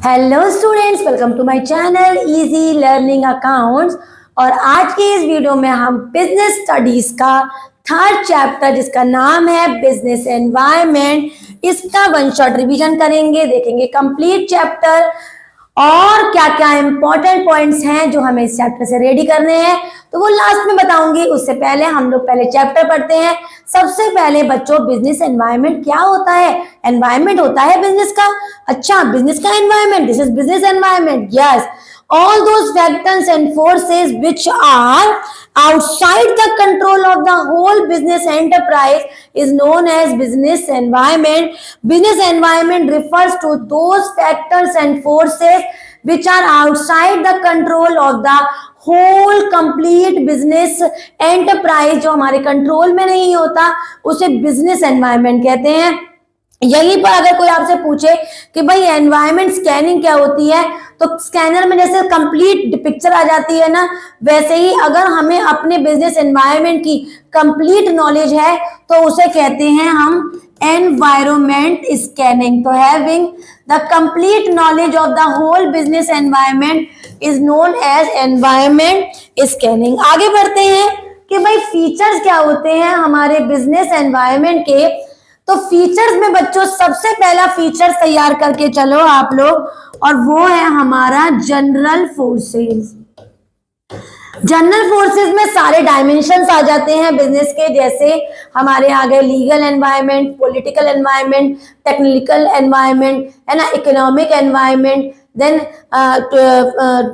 Hello students, welcome to my channel easy learning accounts. और आज के इस वीडियो में हम बिजनेस स्टडीज का थर्ड चैप्टर जिसका नाम है बिजनेस एनवायरनमेंट, इसका वन शॉट रिवीजन करेंगे, देखेंगे कंप्लीट चैप्टर और क्या क्या इंपॉर्टेंट पॉइंट्स हैं जो हमें इस चैप्टर से रेडी करने हैं तो वो लास्ट में बताऊंगी। उससे पहले हम लोग पहले चैप्टर पढ़ते हैं। सबसे पहले बच्चों, बिजनेस एनवायरनमेंट क्या होता है? एनवायरनमेंट होता है बिजनेस का। अच्छा, बिजनेस का environment, this is business environment. Yes, all those factors and forces which are outside the control of the whole business enterprise is known as business environment. Business environment refers to those factors and forces which are outside the control of the whole complete business enterprise। जो हमारे control में नहीं होता उसे business environment कहते हैं। यहीं पर अगर कोई आपसे पूछे कि भाई एनवायरनमेंट स्कैनिंग क्या होती है, तो स्कैनर में जैसे कंप्लीट पिक्चर आ जाती है ना, वैसे ही अगर हमें अपने बिजनेस एनवायरनमेंट की कंप्लीट नॉलेज है तो उसे कहते हैं हम एनवायरनमेंट स्कैनिंग। तो having the complete knowledge of the whole business environment is known as environment scanning. आगे बढ़ते हैं कि भाई फीचर्स क्या होते हैं हमारे बिजनेस एनवायरनमेंट के। तो फीचर्स में बच्चों सबसे पहला फीचर्स तैयार करके चलो आप लोग, और वो है हमारा जनरल फोर्सेस। जनरल फोर्सेस में सारे डायमेंशंस आ जाते हैं बिजनेस के, जैसे हमारे आ गए legal environment, political environment, technical environment, है ना, economic environment, then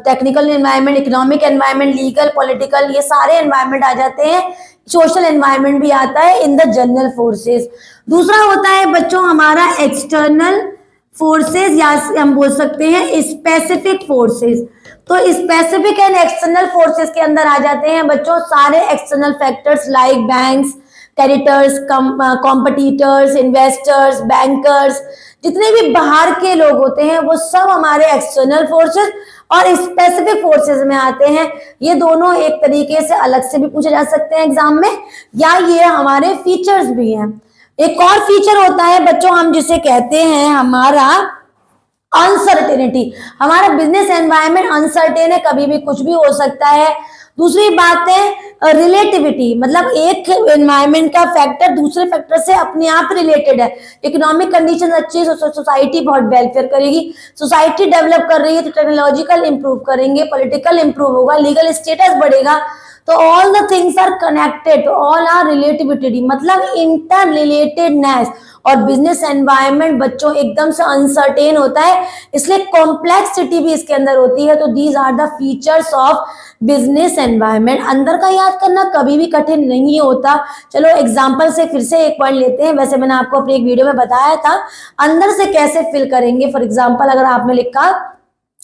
technical environment, economic environment, legal, political, ये सारे एनवायरनमेंट आ जाते हैं। सोशल एनवायरनमेंट भी आता है इन द जनरल फोर्सेस। दूसरा होता है बच्चों हमारा एक्सटर्नल फोर्सेस, या हम बोल सकते हैं स्पेसिफिक फोर्सेस। तो स्पेसिफिक एंड एक्सटर्नल फोर्सेस के अंदर आ जाते हैं बच्चों सारे external factors like banks, creditors, competitors, investors, bankers, जितने भी बाहर के लोग होते हैं वो सब हमारे एक्सटर्नल फोर्सेस और स्पेसिफिक फोर्सेस में आते हैं। ये दोनों एक तरीके से अलग से भी पूछे जा सकते हैं एग्जाम में, या ये हमारे फीचर्स भी हैं। एक और फीचर होता है बच्चों हम जिसे कहते हैं हमारा अनसर्टेनिटी। हमारा बिजनेस एनवायरनमेंट अनसर्टेन है, कभी भी कुछ भी हो सकता है। दूसरी बात है रिलेटिविटी, मतलब एक एनवायरनमेंट का फैक्टर दूसरे फैक्टर से अपने आप रिलेटेड है। इकोनॉमिक कंडीशन अच्छी है, सोसाइटी बहुत वेलफेयर करेगी, सोसाइटी डेवलप कर रही है तो टेक्नोलॉजिकल इंप्रूव करेंगे, पॉलिटिकल इंप्रूव होगा, लीगल स्टेटस बढ़ेगा। तो all the things are connected, all are relativity, मतलब इंटर रिलेटेडनेस। और बिजनेस एनवायरनमेंट बच्चों एकदम से अनसर्टेन होता है, इसलिए कॉम्प्लेक्सिटी भी इसके अंदर होती है। तो these are the features of business environment. अंदर का याद करना कभी भी कठिन नहीं होता। चलो एग्जांपल से फिर से एक पॉइंट लेते हैं। वैसे मैंने आपको अपनी एक वीडियो में बताया था अंदर से कैसे फिल करेंगे। फॉर एग्जांपल अगर आपने लिखा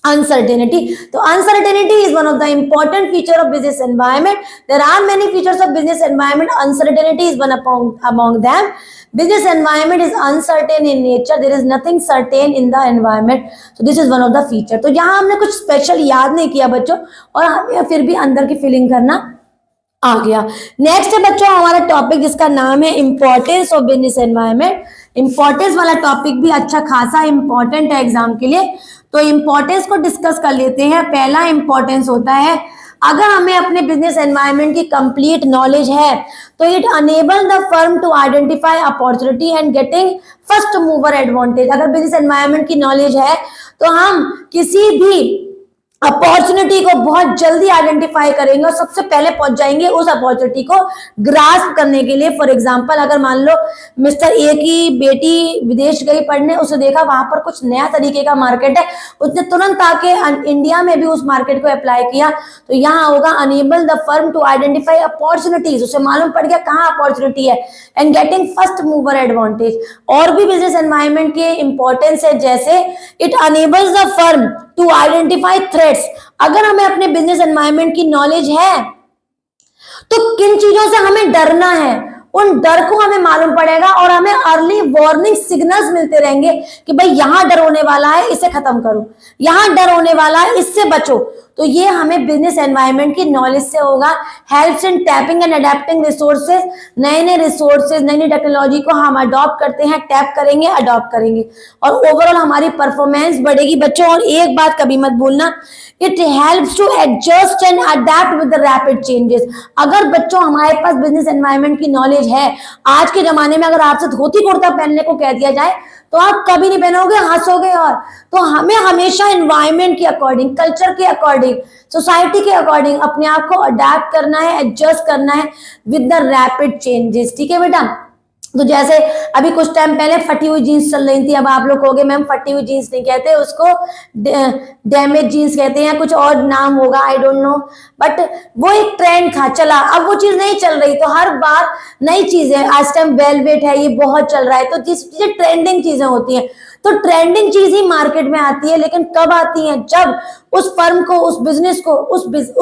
uncertainty, तो uncertainty is one of the important feature of business environment. There are many features of business environment, uncertainty is one among them. Business environment is uncertain in nature, there is nothing certain in the environment, so this is one of the feature. तो यहाँ हमने कुछ special याद नहीं किया बच्चों, और हमें फिर भी अंदर की फीलिंग करना आ गया। नेक्स्ट है बच्चों हमारा टॉपिक जिसका नाम है importance of business environment. Importance वाला टॉपिक भी अच्छा खासा इंपॉर्टेंट है एग्जाम के लिए, तो इंपॉर्टेंस को डिस्कस कर लेते हैं। पहला इंपॉर्टेंस होता है, अगर हमें अपने बिजनेस एनवायरनमेंट की कंप्लीट नॉलेज है तो it enable the firm to identify opportunity and getting first mover advantage. अगर बिजनेस एनवायरनमेंट की नॉलेज है तो हम किसी भी अपॉर्चुनिटी को बहुत जल्दी आइडेंटिफाई करेंगे और सबसे पहले पहुंच जाएंगे उस अपॉर्चुनिटी को ग्रास्प करने के लिए। फॉर एग्जांपल अगर मान लो मिस्टर ए की बेटी विदेश गई पढ़ने, उसे देखा वहां पर कुछ नया तरीके का मार्केट है, उसने तुरंत आके इंडिया में भी उस मार्केट को अप्लाई किया। तो यहाँ होगा enable the firm to identify opportunities, उसे मालूम पड़ गया कहाँ अपॉर्चुनिटी है, and getting first mover advantage. और भी बिजनेस एनवायरनमेंट के इंपॉर्टेंस है, जैसे it enables the firm to identify threats. अगर हमें अपने बिजनेस एनवायरनमेंट की नॉलेज है तो किन चीजों से हमें डरना है, उन डर को हमें मालूम पड़ेगा और हमें अर्ली वार्निंग सिग्नल्स मिलते रहेंगे कि भाई यहां डर होने वाला है, इसे खत्म करो, यहां डर होने वाला है, इससे बचो। तो ये हमें बिजनेस एनवायरनमेंट की नॉलेज से होगा। Helps in tapping and adapting resources, नए नए रिसोर्सेज, नई नई टेक्नोलॉजी को हम अडॉप्ट करते हैं, टैप करेंगे, अडॉप्ट करेंगे, और ओवरऑल हमारी परफॉर्मेंस बढ़ेगी बच्चों। और एक बात कभी मत भूलना, it helps to adjust and adapt with the rapid changes. अगर बच्चों हमारे पास बिजनेस एनवायरनमेंट की नॉलेज है, आज के जमाने में अगर आपसे धोती कुर्ता पहनने को कह दिया जाए तो आप कभी नहीं पहनोगे, हंसोगे। और तो हमें हमेशा एनवायरनमेंट के अकॉर्डिंग, कल्चर के अकॉर्डिंग, सोसाइटी के अकॉर्डिंग अपने आप को अडेप्ट करना है, एडजस्ट करना है विद द रैपिड चेंजेस। ठीक है बेटा। तो जैसे अभी कुछ टाइम पहले फटी हुई जीन्स चल रही थी, अब आप लोग कहोगे मैम फटी हुई जीन्स नहीं कहते उसको, डैमेज जीन्स कहते हैं, कुछ और नाम होगा, आई डोंट नो, बट वो एक ट्रेंड था, चला, अब वो चीज नहीं चल रही। तो हर बार नई चीजें, आज टाइम वेलवेट है, ये बहुत चल रहा है, तो जिस चीजें ट्रेंडिंग चीजें होती हैं, तो ट्रेंडिंग चीज ही मार्केट में आती है। लेकिन कब आती है? जब उस फर्म को, उस बिजनेस को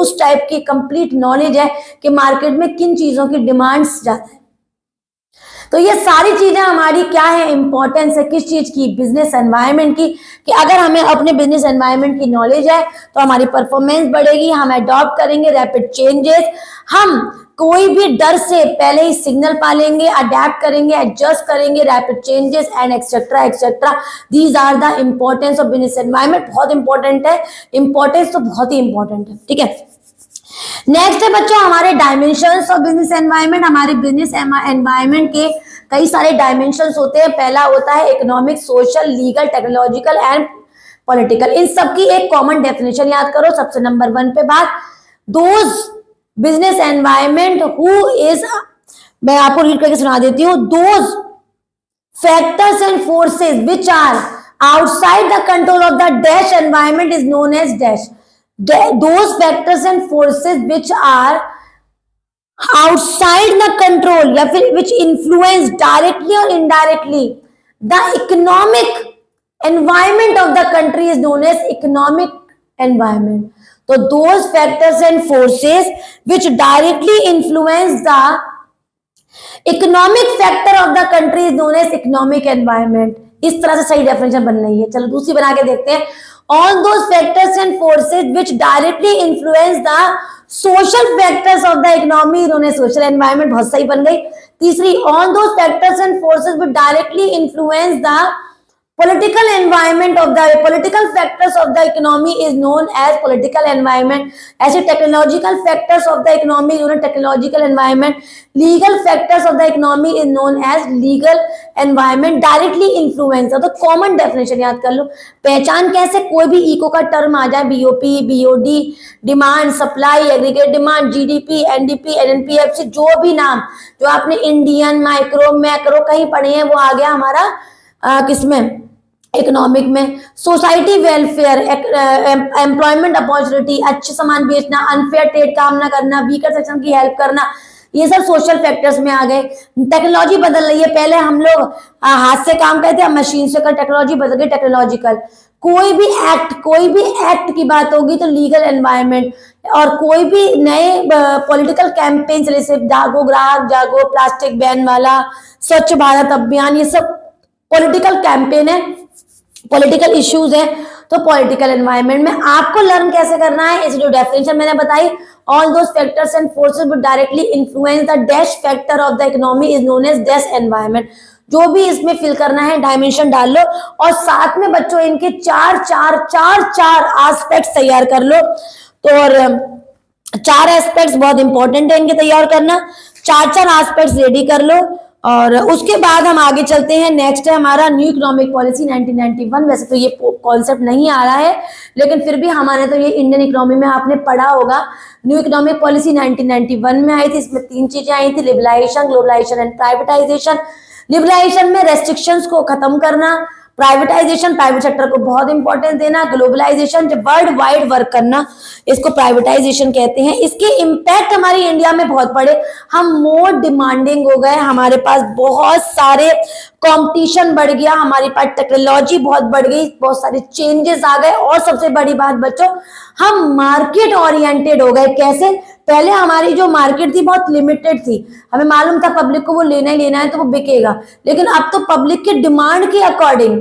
उस टाइप की कंप्लीट नॉलेज है कि मार्केट में किन चीजों की डिमांड्स ज्यादा है। तो ये सारी चीजें हमारी क्या है, इंपॉर्टेंस है किस चीज की, बिजनेस एनवायरनमेंट की, कि अगर हमें अपने बिजनेस एनवायरनमेंट की नॉलेज है तो हमारी परफॉर्मेंस बढ़ेगी, हम अडॉप्ट करेंगे रैपिड चेंजेस, हम कोई भी डर से पहले ही सिग्नल पालेंगे, अडेप्ट करेंगे, एडजस्ट करेंगे rapid changes and etcetera etcetera. These are the importance of business environment. बहुत इंपॉर्टेंट है, इंपॉर्टेंस तो बहुत ही इंपॉर्टेंट है। ठीक है। नेक्स्ट है बच्चों हमारे डायमेंशंस ऑफ बिजनेस एनवायरनमेंट। हमारे बिजनेस एनवायरनमेंट के कई सारे डायमेंशंस होते हैं। पहला होता है economic, social, legal, technological and political. इन सबकी एक कॉमन डेफिनेशन याद करो। सबसे नंबर 1 पे बात, those business environment who is, मैं आपको रीड करके सुना देती हूँ, those factors and forces which are outside the control of the dash environment is known as dash. Those factors and forces which are outside the control या फिर which influence directly or indirectly the economic environment of the country is known as economic environment. So those factors and forces which directly influence the economic factor of the country is known as economic environment. इस तरह से सही definition बन रही है। चलो दूसरी बना के देखते हैं। All those factors and forces which directly influence the social factors of the economy is known as social environment। बहुत सही बन गई। तीसरी, all those factors and forces which directly influence the political environment of the political factors of the economy is known as political environment। ऐसे technological factors of the economy is known as technological environment। legal factors of the economy is known as legal environment। directly influence, तो common definition याद कर लो। पहचान कैसे, कोई भी eco का term आ जाए, BOP, BOD, demand, supply, aggregate demand, GDP, NDP, NNPFC, जो भी नाम जो आपने इंडियन, माइक्रो, मैक्रो कहीं पढ़े हैं, वो आ गया हमारा किसमें, इकोनॉमिक में। सोसाइटी वेलफेयर, एम्प्लॉयमेंट अपॉर्चुनिटी, अच्छे सामान बेचना, अनफेयर ट्रेड काम ना करना, वीकर सेक्शन की हेल्प करना, ये सब सोशल फैक्टर्स में आ गए। टेक्नोलॉजी बदल रही है, पहले हम लोग हाथ से काम करते हैं, मशीन से कर, टेक्नोलॉजी बदल गई, टेक्नोलॉजिकल। कोई भी एक्ट की बात होगी तो लीगल एनवायरनमेंट, और कोई भी नए पॉलिटिकल कैंपेन जैसे जागो ग्राहक जागो, प्लास्टिक बैन वाला, स्वच्छ भारत अभियान, ये सब पॉलिटिकल कैंपेन है, पॉलिटिकल इश्यूज है। तो पॉलिटिकल एनवायरनमेंट में आपको लर्न कैसे करना है, इस जो डेफिनेशन मैंने बताई, all those factors and forces which directly influence the dash factor of the economy is known as dash environment. जो भी इसमें फिल करना है डायमेंशन डाल लो, और साथ में बच्चों इनके चार एस्पेक्ट्स तैयार कर लो। तो और 4 एस्पेक्ट्स बहुत इंपॉर्टेंट है इनके तैयार करना, 4 एस्पेक्ट्स रेडी कर लो। और उसके बाद हम आगे चलते हैं। नेक्स्ट है हमारा न्यू इकोनॉमिक पॉलिसी 1991। वैसे तो ये कॉन्सेप्ट नहीं आ रहा है, लेकिन फिर भी हमारे तो ये इंडियन इकोनॉमी में आपने पढ़ा होगा। न्यू इकोनॉमिक पॉलिसी 1991 में आई थी। इसमें 3 चीजें आई थी, liberalisation, globalisation and privatisation. Liberalisation में रेस्ट्रिक्शंस को खत्म करना, प्राइवेटाइजेशन प्राइवेट सेक्टर को बहुत इंपॉर्टेंस देना, ग्लोबलाइजेशन जब वर्ल्ड वाइड वर्क करना, इसको प्राइवेटाइजेशन कहते हैं। इसके इम्पैक्ट हमारी इंडिया में बहुत पड़े, हम मोर डिमांडिंग हो गए, हमारे पास बहुत सारे कंपटीशन बढ़ गया, हमारे पास टेक्नोलॉजी बहुत बढ़ गई, बहुत सारे चेंजेस आ गए, और सबसे बड़ी बात बच्चों, हम मार्केट ओरिएंटेड हो गए। कैसे? पहले हमारी जो मार्केट थी बहुत लिमिटेड थी, हमें मालूम था पब्लिक को वो लेना ही लेना है तो वो बिकेगा, लेकिन अब तो पब्लिक के डिमांड के अकॉर्डिंग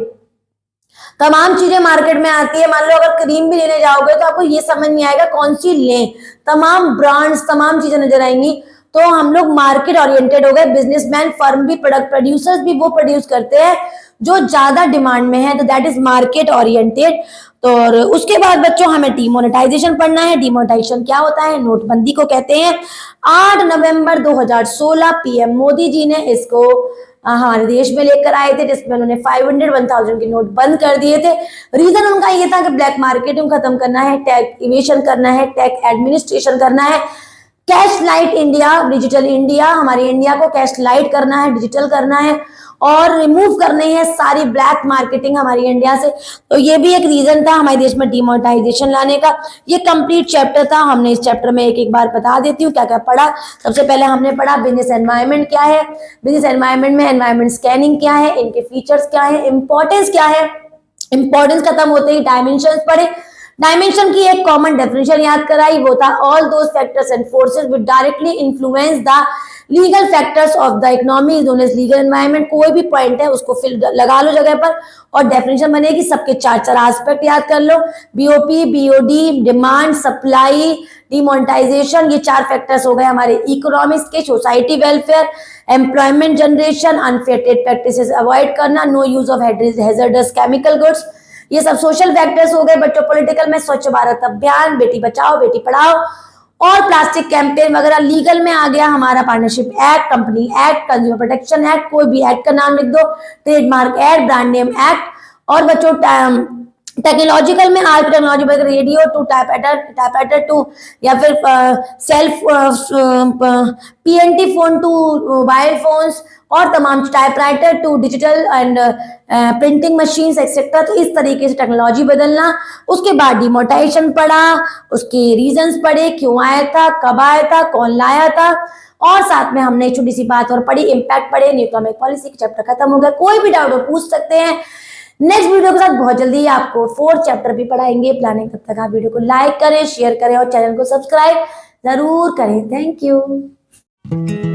तमाम चीजें मार्केट में आती है। मान लो अगर क्रीम भी लेने जाओगे तो आपको ये समझ नहीं आएगा कौन सी लें, तमाम ब्रांड्स, तमाम चीजें नजर आएंगी। तो हम लोग मार्केट ओरिएंटेड हो गए, बिजनेसमैन, फर्म भी, प्रोडक्ट प्रोड्यूसर्स भी वो प्रोड्यूस करते हैं जो ज्यादा डिमांड में है, तो दैट इज मार्केट ओरिएंटेड। तो और उसके बाद बच्चों हमें डिमोनेटाइजेशन पढ़ना है। डिमोनेटाइजेशन क्या होता है? नोटबंदी को कहते हैं। 8 नवंबर 2016 पीएम मोदी जी ने इसको हमारे देश में लेकर आए थे, जिसमें उन्होंने 500, 1000 के नोट बंद कर दिए थे। रीजन उनका ये था कि ब्लैक मार्केटिंग खत्म करना है, टैक्स इवेशन करना है, टैक्स एडमिनिस्ट्रेशन करना है, cash light India, digital India, हमारी इंडिया को कैश लाइट करना है, डिजिटल करना है और रिमूव करनी है सारी ब्लैक मार्केटिंग हमारी इंडिया से। तो ये भी एक रीजन था हमारे देश में डिमोनेटाइजेशन लाने का। ये कंप्लीट चैप्टर था। हमने इस चैप्टर में एक एक बार बता देती हूँ क्या क्या पढ़ा। सबसे पहले हमने पढ़ा बिजनेस एनवायरनमेंट क्या है, बिजनेस एनवायरनमेंट में एनवायरनमेंट स्कैनिंग क्या है, इनके फीचर्स क्या है, इंपॉर्टेंस क्या है। इंपॉर्टेंस खत्म होते ही डायमेंशंस पढ़े। डायमेंशन की एक कॉमन डेफिनेशन याद कराई, वो था all those factors and forces which directly influence the legal factors of the economy is known as legal environment. कोई भी पॉइंट है उसको फिल लगा लो जगह पर और डेफिनेशन बनेगी। सबके चार चार एस्पेक्ट याद कर लो, BOP, BOD, demand, supply, demonetisation, ये चार फैक्टर्स हो गए हमारे इकोनॉमिक्स के। Society welfare, employment generation, unfair trade practices avoid करना, no use of hazardous chemical goods, ये सब सोशल फैक्टर्स हो गए। बच्चों पॉलिटिकल में स्वच्छ भारत अभियान, बेटी बचाओ बेटी पढ़ाओ और प्लास्टिक कैंपेन वगैरह। लीगल में आ गया हमारा partnership act, company act, consumer protection act, कोई भी एक्ट का नाम लिख दो, trademark act, brand name act. और बच्चों टेक्नोलॉजिकल में आज technology radio to typewriter to या फिर self PNT phone to mobile phones और तमाम typewriter to digital and printing machines etcetera. तो इस तरीके से टेक्नोलॉजी बदलना। उसके बाद डिमोनेटाइजेशन पढ़ा, उसके रीजंस पढ़े, क्यों आया था, कब आया था, कौन लाया था, और साथ में हमने छोटी सी बात और पढ़ी, इम्पैक्ट पढ़े। न्यू इकोनॉमिक पॉलिसी का चैप्टर खत्म हो गया। कोई भी डाउट हो पूछ सकते हैं। नेक्स्ट वीडियो के साथ बहुत जल्दी आपको 4th चैप्टर भी पढ़ाएंगे प्लानिंग। तब तक आप वीडियो को लाइक करें, शेयर करें और चैनल को सब्सक्राइब जरूर करें। Thank you.